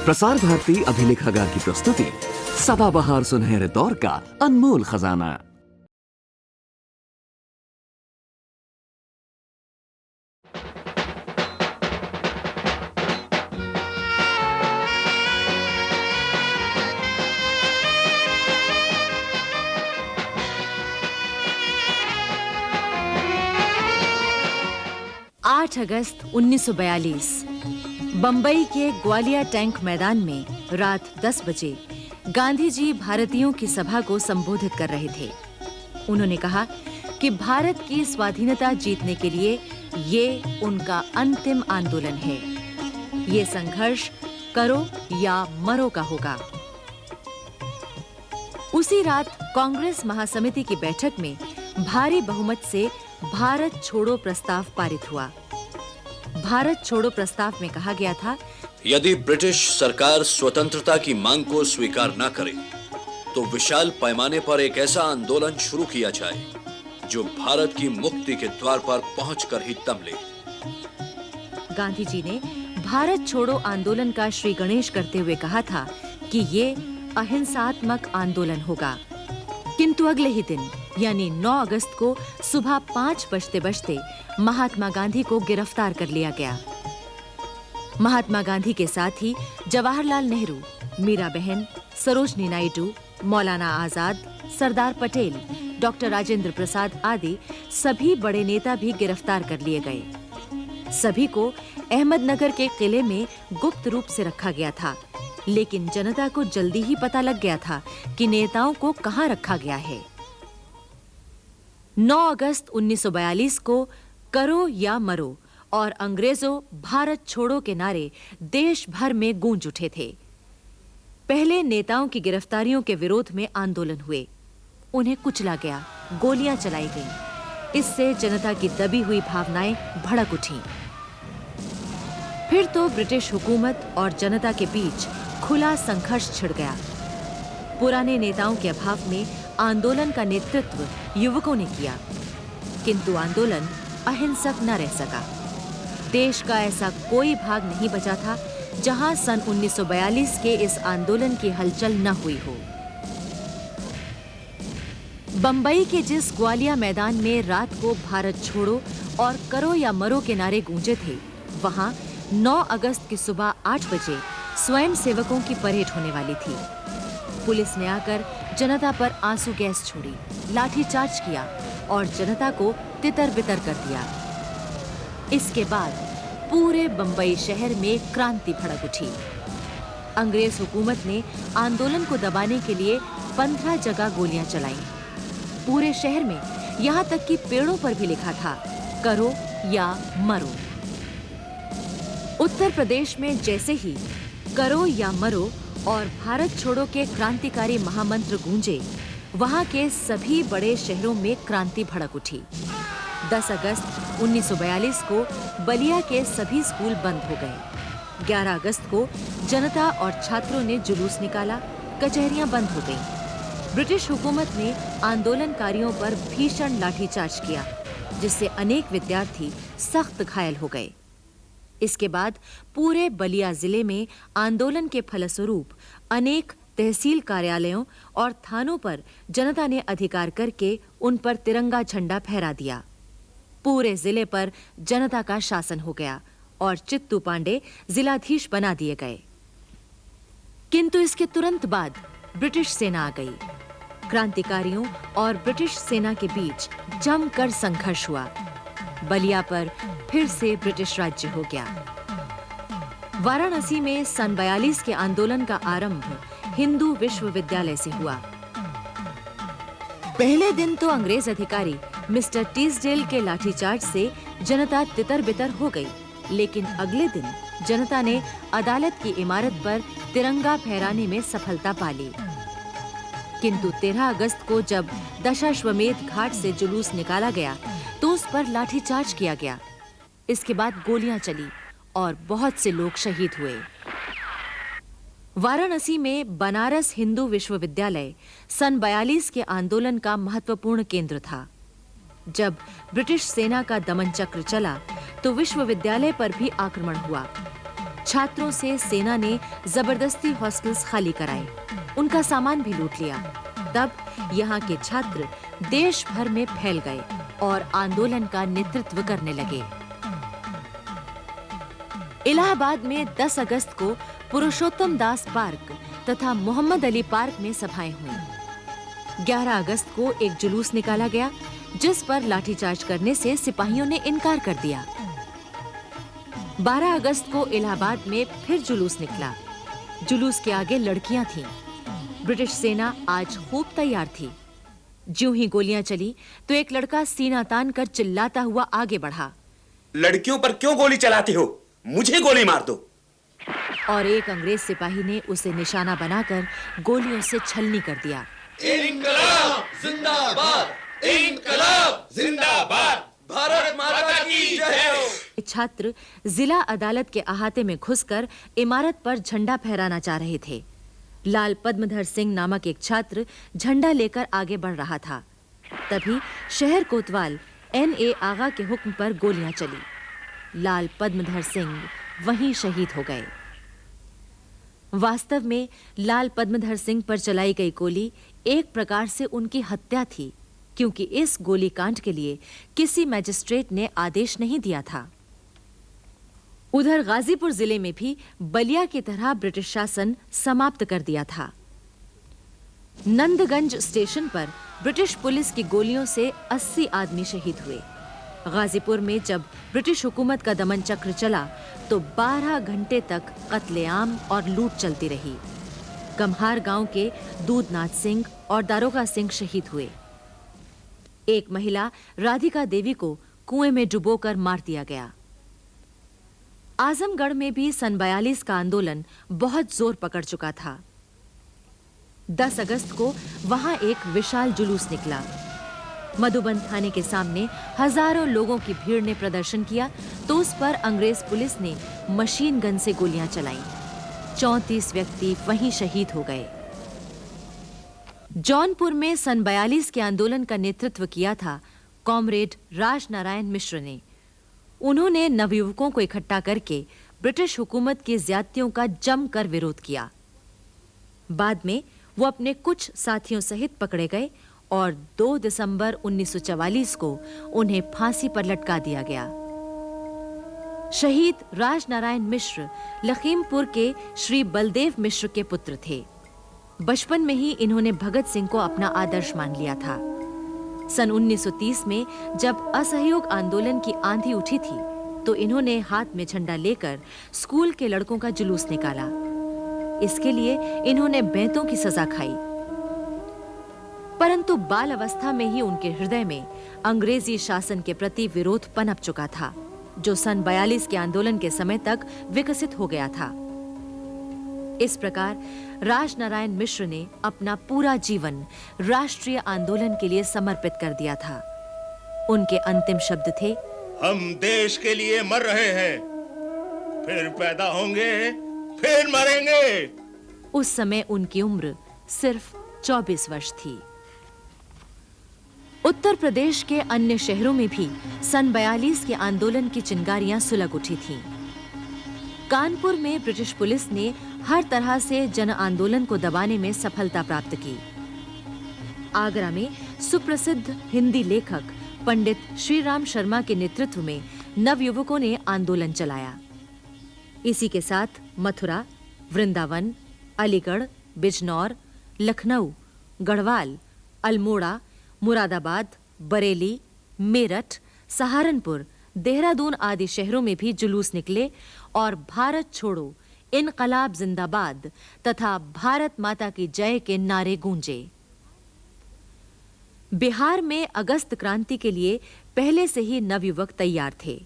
प्रसार भारती अभिलेखागार की प्रस्तुति सदाबहार सुनहरे दौर का अनमोल खजाना। आठ अगस्त 1942 बंबई के ग्वालियर टैंक मैदान में रात 10 बजे गांधी जी भारतीयों की सभा को संबोधित कर रहे थे। उन्होंने कहा कि भारत की स्वाधीनता जीतने के लिए ये उनका अंतिम आंदोलन है। ये संघर्ष करो या मरो का होगा। उसी रात कांग्रेस महासमिति की बैठक में भारी बहुमत से भारत छोड़ो प्रस्ताव पारित हुआ। भारत छोड़ो प्रस्ताव में कहा गया था, यदि ब्रिटिश सरकार स्वतंत्रता की मांग को स्वीकार न करे तो विशाल पैमाने पर एक ऐसा आंदोलन शुरू किया जाए जो भारत की मुक्ति के द्वार पर पहुंचकर ही दम ले। गांधी जी ने भारत छोड़ो आंदोलन का श्री गणेश करते हुए कहा था कि ये अहिंसात्मक आंदोलन होगा। किंतु अगले ही दिन यानी 9 अगस्त को सुबह 5 बजते महात्मा गांधी को गिरफ्तार कर लिया गया। महात्मा गांधी के साथ ही जवाहरलाल नेहरू, मीरा बहन, सरोजनी नायडू, मौलाना आजाद, सरदार पटेल, डॉक्टर राजेंद्र प्रसाद आदि सभी बड़े नेता भी गिरफ्तार कर लिए गए। सभी को अहमदनगर के किले में गुप्त रूप से रखा गया था, लेकिन जनता को जल्दी ही पता लग गया था कि नेताओं को कहां रखा गया है। 9 अगस्त 1942 को करो या मरो और अंग्रेजों भारत छोड़ो के नारे देश भर में गूंज उठे थे। पहले नेताओं की गिरफ्तारियों के विरोध में आंदोलन हुए, उन्हें कुचला गया, गोलियां चलाई गईं। इससे जनता की दबी हुई भावनाएं भड़क उठीं। फिर तो ब्रिटिश हुकूमत और जनता के बीच खुला संघर्ष छिड़ गया। पुराने नेताओं के अभाव में आंदोलन का नेतृत्व युवकों ने किया, किंतु आंदोलन अहिंसक न रह सका। देश का ऐसा कोई भाग नहीं बचा था जहां सन 1942 के इस आंदोलन की हलचल न हुई हो। बंबई के जिस ग्वालियर मैदान में रात को भारत छोड़ो और करो या मरो के नारे गूंजे थे, वहां 9 अगस्त की सुबह 8 बजे स्वयं सेवकों की परेड होने वाली थी। पुलिस ने आकर जनता पर आंसू गैस छोड़ी, लाठीचार्ज किया और जनता को तितर-बितर कर दिया। इसके बाद पूरे बंबई शहर में क्रांति भड़क उठी। अंग्रेज हुकूमत ने आंदोलन को दबाने के लिए 15 जगह गोलियां चलाईं। पूरे शहर में यहाँ तक कि पेड़ों पर भी लिखा था, करो या मरो। उत्तर प्रदेश में जैसे ही करो या मरो और भारत छोड़ो के क्रांतिकारी महामंत्र गूंजे, वहां के सभी बड़े शहरों में क्रांति भड़क उठी। 10 अगस्त 1942 को बलिया के सभी स्कूल बंद हो गए। 11 अगस्त को जनता और छात्रों ने जुलूस निकाला, कचहरियां बंद हो गईं। ब्रिटिश हुकूमत ने आंदोलनकारियों पर भीषण लाठीचार्ज किया, जिससे अनेक विद्यार्थी सख्त घायल हो गए। इसके बाद पूरे बलिया जिले में आंदोलन के फलस्वरूप अनेक तहसील कार्यालयों और थानों पर जनता ने अधिकार करके उन पर तिरंगा झंडा फहरा दिया। पूरे जिले पर जनता का शासन हो गया और चित्तू पांडे जिलाधीश बना दिए गए। किंतु इसके तुरंत बाद ब्रिटिश सेना आ गई। क्रांतिकारियों और ब्रिटिश सेना के बीच जमकर संघर्ष हुआ। बलिया पर फिर से ब्रिटिश राज्य हो गया। वाराणसी में सन 42 के आंदोलन का आरंभ हिंदू विश्वविद्यालय से हुआ। पहले दिन तो अंग्रेज अधिकारी मिस्टर टीसडेल के लाठीचार्ज से जनता तितर-बितर हो गई, लेकिन अगले दिन जनता ने अदालत की इमारत पर तिरंगा फहराने में सफलता पा ली। किंतु 13 अगस्त को जब दशाश्वमेध घाट से जुलूस निकाला गया तो उस पर लाठीचार्ज किया गया। इसके बाद गोलियां चली और बहुत से लोग शहीद हुए। वाराणसी में बनारस हिंदू विश्वविद्यालय सन 42 के आंदोलन का महत्वपूर्ण केंद्र था। जब ब्रिटिश सेना का दमन चक्र चला तो विश्वविद्यालय पर भी आक्रमण हुआ। छात्रों से सेना ने जबरदस्ती हॉस्टल्स खाली कराए, उनका सामान भी लूट लिया। तब यहाँ के छात्र देश भर में फैल गए और आंदोलन का नेतृत्व करने लगे। इलाहाबाद में 10 अगस्त को पुरुषोत्तम दास पार्क तथा मोहम्मद अली पार्क में सभाएं हुईं। 11 अगस्त को एक जुलूस निकाला गया, जिस पर लाठीचार्ज करने से सिपाहियों ने इनकार कर दिया। 12 अगस्त को इलाहाबाद में फिर जुलूस निकला। जुलूस के आगे लड़कियां थीं। ब्रिटिश सेना आज खूब तैयार थी। ज्यों ही गोलियां चली तो एक लड़का सीना तान कर चिल्लाता हुआ आगे बढ़ा, लड़कियों पर क्यों गोली चलाते हो? मुझे गोली मार दो। और एक अंग्रेज सिपाही ने उसे निशाना बनाकर गोलियों से छलनी कर दिया। इनकलाब जिंदाबाद, इनकलाब जिंदाबाद, भारत माता की जय हो। छात्र जिला अदालत के अहाते में घुसकर इमारत पर झंडा फहराना चाह रहे थे। लाल पद्मधर सिंह नामक एक छात्र झंडा लेकर आगे बढ़ रहा था। तभी शहर कोतवाल N.A. आगा के हुक्म पर गोलियां चली। लाल पद्मधर सिंह वहीं शहीद हो गए। वास्तव में लाल पद्मधर सिंह पर चलाई गई गोली एक प्रकार से उनकी हत्या थी, क्योंकि इस गोलीकांड के लिए किसी मजिस्ट्रेट ने आदेश नहीं दिया था। उधर गाजीपुर जिले में भी बलिया की तरह ब्रिटिश शासन समाप्त कर दिया था। नंदगंज स्टेशन पर ब्रिटिश पुलिस की गोलियों से 80 आदमी शहीद हुए। गाजीपुर में जब ब्रिटिश हुकूमत का दमन चक्र चला तो 12 घंटे तक कत्लेआम और लूट चलती रही। गम्हार गांव के दूधनाथ सिंह और दारोगा सिंह शहीद हुए। एक महिला राधिका देवी को कुएं में डुबोकर मार दिया गया। आजमगढ़ में भी सन 42 का आंदोलन बहुत जोर पकड़ चुका था। 10 अगस्त को वहां एक विशाल जुलूस निकला। मधुबन थाने के सामने हजारों लोगों की भीड़ ने प्रदर्शन किया तो उस पर अंग्रेज पुलिस ने मशीन गन से गोलियां चलाईं। 34 व्यक्ति वहीं शहीद हो गए। जौनपुर में सन 42 के आंदोलन का नेतृत्व किया था कॉमरेड राजनारायण मिश्र ने। उन्होंने नवयुवकों को इकट्ठा करके ब्रिटिश हुकूमत की ज्यादतियों का जमकर विरोध किया। बाद में वो अपने कुछ साथियों सहित पकड़े गए और 2 दिसंबर 1944 को उन्हें फांसी पर लटका दिया गया। शहीद राजनारायण मिश्र लखीमपुर के श्री बलदेव मिश्र के पुत्र थे। बचपन में ही इन्होंने भगत सिंह को अपना आदर्श मान लिया था। सन 1930 में जब असहयोग आंदोलन की आंधी उठी थी तो इन्होंने हाथ में झंडा लेकर स्कूल के लड़कों का जुलूस निकाला। इसके लिए इन्होंने बैंतों की सजा खाई। परंतु बाल अवस्था में ही उनके हृदय में अंग्रेजी शासन के प्रति विरोध पनप चुका था, जो सन 42 के आंदोलन के समय तक विकसित हो गया था। इस प्रकार राजनारायण मिश्र ने अपना पूरा जीवन राष्ट्रीय आंदोलन के लिए समर्पित कर दिया था। उनके अंतिम शब्द थे, हम देश के लिए मर रहे हैं, फिर पैदा होंगे, फिर मरेंगे। उस समय उनकी उम्र सिर्फ 24 वर्ष थी। उत्तर प्रदेश के अन्य शहरों में भी सन 42 के आंदोलन की चिंगारियां सुलग उठी थीं। कानपुर में ब्रिटिश पुलिस ने हर तरह से जन आंदोलन को दबाने में सफलता प्राप्त की। आगरा में सुप्रसिद्ध हिंदी लेखक पंडित श्रीराम शर्मा के नेतृत्व में नवयुवकों ने आंदोलन चलाया। इसी के साथ मथुरा, वृंदावन, अलीगढ़, बिजनौर, लखनऊ, गढ़वाल, अल्मोड़ा, मुरादाबाद, बरेली, मेरठ, सहारनपुर, देहरादून आदि शहरों में भी जुलूस निकले और भारत छोड़ो, इनकलाब जिंदाबाद तथा भारत माता की जय के नारे गूंजे। बिहार में अगस्त क्रांति के लिए पहले से ही नवयुवक तैयार थे।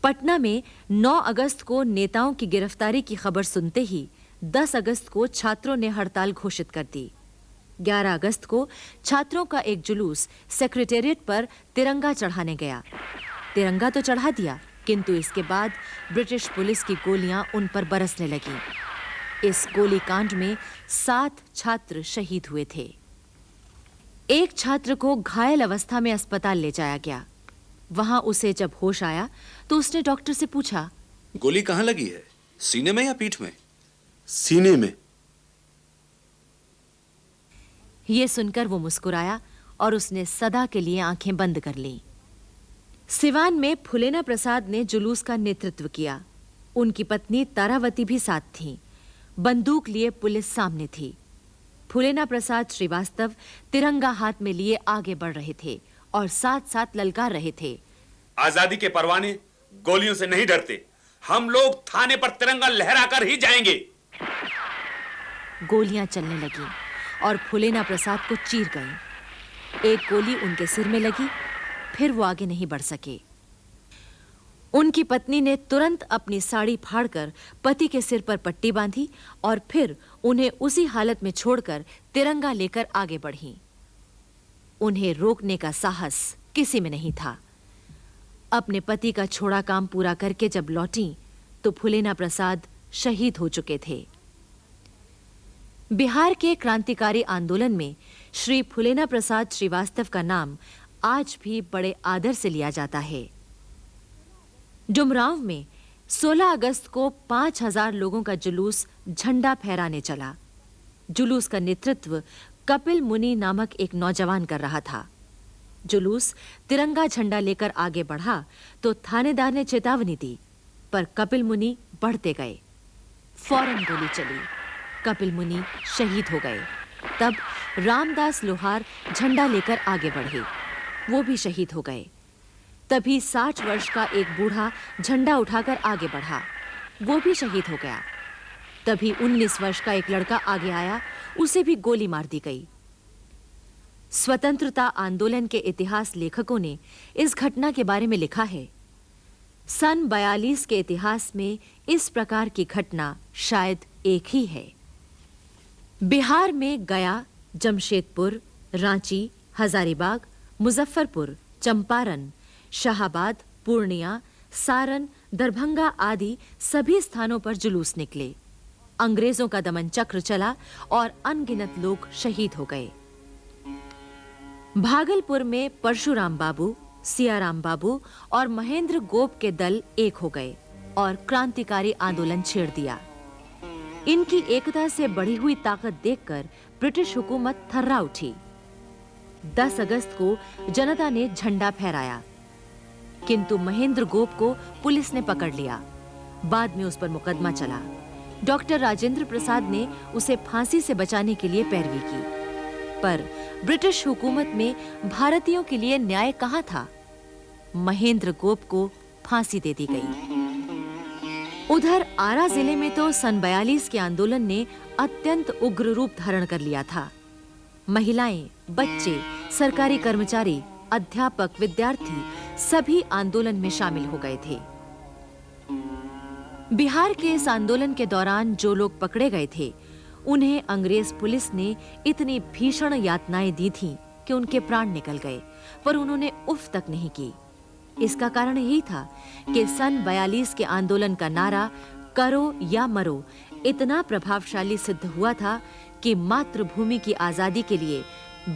पटना में 9 अगस्त को नेताओं की गिरफ्तारी की खबर सुनते ही 10 अगस्त को छात्रों ने हड़ताल घोषित कर दी। 11 अगस्त को छात्रों का एक जुलूस सेक्रेटेरिएट पर तिरंगा चढ़ाने गया। तिरंगा तो चढ़ा दिया, किंतु इसके बाद ब्रिटिश पुलिस की गोलियां उन पर बरसने लगीं। इस गोलीकांड में 7 छात्र शहीद हुए थे। एक छात्र को घायल अवस्था में अस्पताल ले जाया गया। वहां उसे जब होश आया तो उसने डॉक्टर से पूछा, गोली कहां लगी है? सीने में या पीठ में? सीने में। ये सुनकर वो मुस्कुराया और उसने सदा के लिए आंखें बंद कर ली। सिवान में फुलेना प्रसाद ने जुलूस का नेतृत्व किया। उनकी पत्नी तारावती भी साथ थी। बंदूक लिए पुलिस सामने थी। फुलेना प्रसाद श्रीवास्तव तिरंगा हाथ में लिए आगे बढ़ रहे थे और साथ-साथ ललकार रहे थे, आजादी के परवाने गोलियों से नहीं डरते। हम लोग थाने पर तिरंगा लहराकर ही जाएंगे। गोलियां चलने लगीं और फुलेना प्रसाद को चीर गई। एक गोली उनके सिर में लगी, फिर वो आगे नहीं बढ़ सके। उनकी पत्नी ने तुरंत अपनी साड़ी फाड़कर पति के सिर पर पट्टी बांधी और फिर उन्हें उसी हालत में छोड़कर तिरंगा लेकर आगे बढ़ी। उन्हें रोकने का साहस किसी में नहीं था। अपने पति का छोड़ा काम पूरा करके जब लौटी तो फुलेना प्रसाद शहीद हो चुके थे। बिहार के क्रांतिकारी आंदोलन में श्री फुलेना प्रसाद श्रीवास्तव का नाम आज भी बड़े आदर से लिया जाता है। डुमरांव में 16 अगस्त को 5000 लोगों का जुलूस झंडा फहराने चला। जुलूस का नेतृत्व कपिल मुनि नामक एक नौजवान कर रहा था। जुलूस तिरंगा झंडा लेकर आगे बढ़ा तो थानेदार ने चेतावनी दी, पर कपिल मुनि बढ़ते गए। फौरन गोली चली। कपिल मुनि शहीद हो गए। तब रामदास लोहार झंडा लेकर आगे बढ़े, वो भी शहीद हो गए। तभी 60 वर्ष का एक बूढ़ा झंडा उठाकर आगे बढ़ा, वो भी शहीद हो गया। तभी 19 वर्ष का एक लड़का आगे आया, उसे भी गोली मार दी गई। स्वतंत्रता आंदोलन के इतिहास लेखकों ने इस घटना के बारे में लिखा है। सन 42 के इतिहास में इस प्रकार की घटना शायद एक ही है। बिहार में गया, जमशेदपुर, रांची, हजारीबाग, मुजफ्फरपुर, चंपारण, शाहाबाद, पूर्णिया, सारण, दरभंगा आदि सभी स्थानों पर जुलूस निकले। अंग्रेजों का दमन चक्र चला और अनगिनत लोग शहीद हो गए। भागलपुर में परशुराम बाबू, सियाराम बाबू और महेंद्र गोप के दल एक हो गए और क्रांतिकारी आंदोलन छेड़ दिया। इनकी एकता से बढ़ी हुई ताकत देखकर ब्रिटिश हुकूमत थर्रा उठी। 10 अगस्त को जनता ने झंडा फहराया, किंतु महेंद्र गोप को पुलिस ने पकड़ लिया। बाद में उस पर मुकदमा चला। डॉक्टर राजेंद्र प्रसाद ने उसे फांसी से बचाने के लिए पैरवी की, पर ब्रिटिश हुकूमत में भारतीयों के लिए न्याय कहां था? महेंद्र गोप को फांसी दे दी गई। उधर आरा जिले में तो सन 42 के आंदोलन ने अत्यंत उग्र रूप धारण कर लिया था। महिलाएं, बच्चे, सरकारी कर्मचारी, अध्यापक, विद्यार्थी सभी आंदोलन में शामिल हो गए थे। बिहार के इस आंदोलन के दौरान जो लोग पकड़े गए थे, उन्हें अंग्रेज पुलिस ने इतनी भीषण यातनाएं दी थीं कि उनके प्राण निकल गए, पर उन्होंने उफ तक नहीं की। इसका कारण यही था कि सन 42 के आंदोलन का नारा करो या मरो इतना प्रभावशाली सिद्ध हुआ था कि मातृभूमि की आजादी के लिए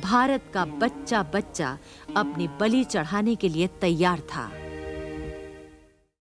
भारत का बच्चा बच्चा अपनी बलि चढ़ाने के लिए तैयार था।